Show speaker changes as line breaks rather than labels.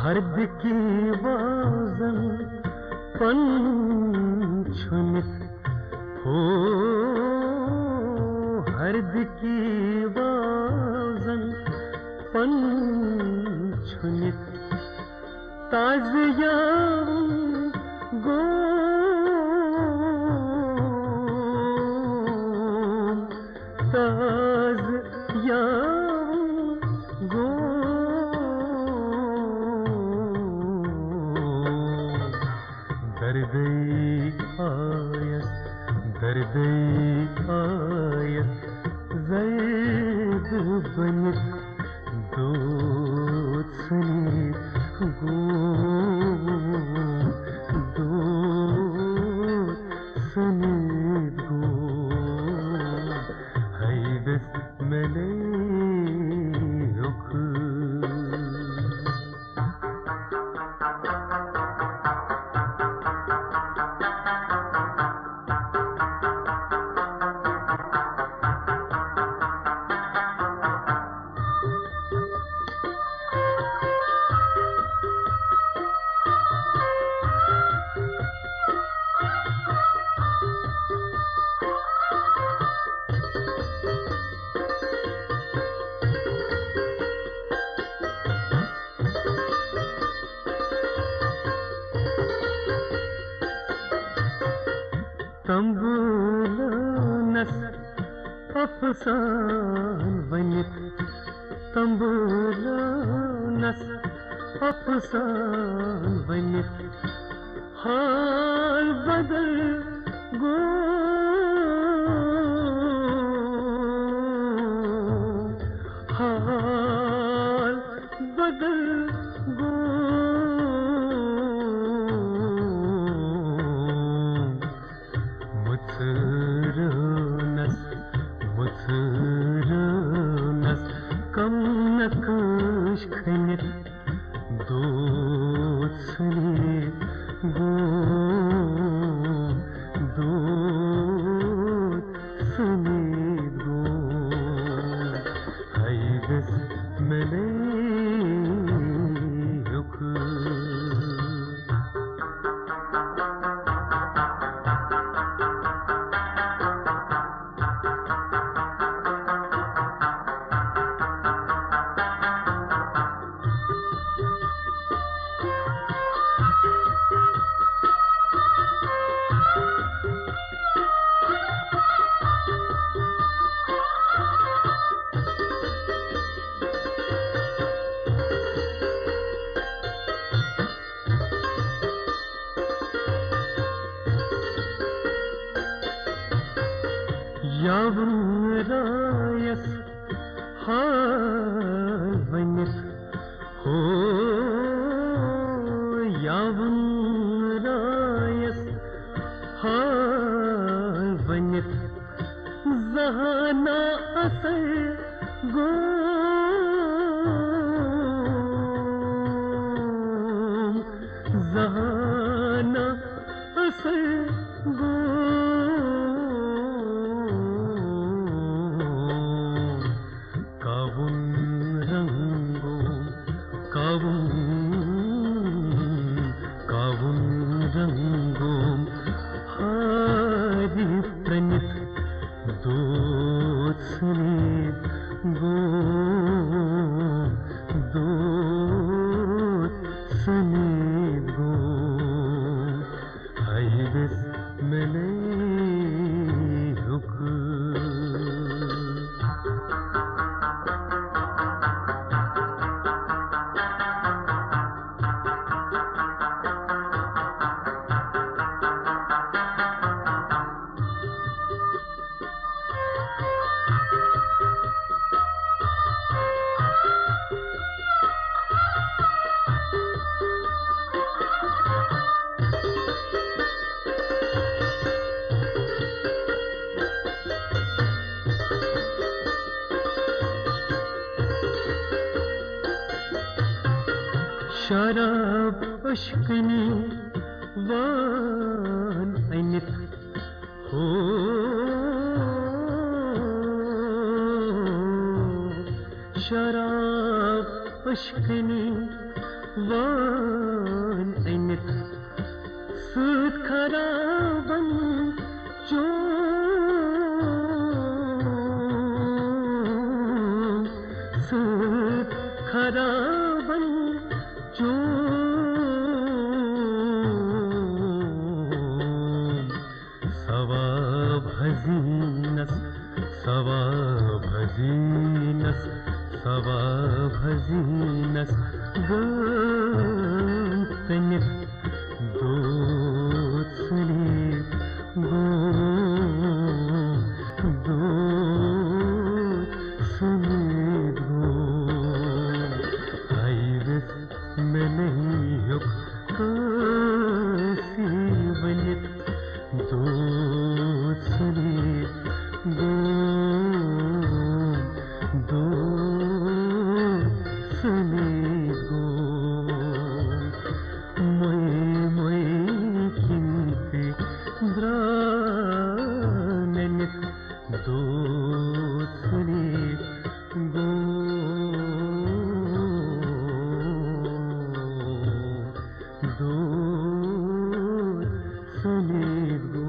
हर्द की वाजन पंछुनित हो, हर्द की वाजन पंछुनित ताज़िया गो ताज़िया गो दर्द आयस ज़र्द बनित दूध सनीत गो दूध सनीत गो हैदस मले रुख तंबूलनस अफसान वनित तंबूलनस अफसान वनित हाल बदल गो हाल बदल गो मुसरनस कम नक्श खनित दूध सनीत गो दूध यावं रायस हाल वनित हो यावं रायस हाल वनित ज़हाना असर गो ज़हाना असर गो कावुन रंगो कावुन कावुन रंगो हारी प्रणित दोत्सने गो दोत्सने गो हाइवेस मने हुक शराब अश्कनी वान अनित हो शराब अश्कनी वान अनित सूद खराबन जो सूद खराबन जो सवा भजीनस सवा भजीनस सवा भजीनस गंतनित दोत्सने गो दोत्सने गो हाइवेस में नहीं हो कासी वनित दोत्सने गो दोत्सने गो मोय किंते द्राननित दोत्सने गो दोत्सने गो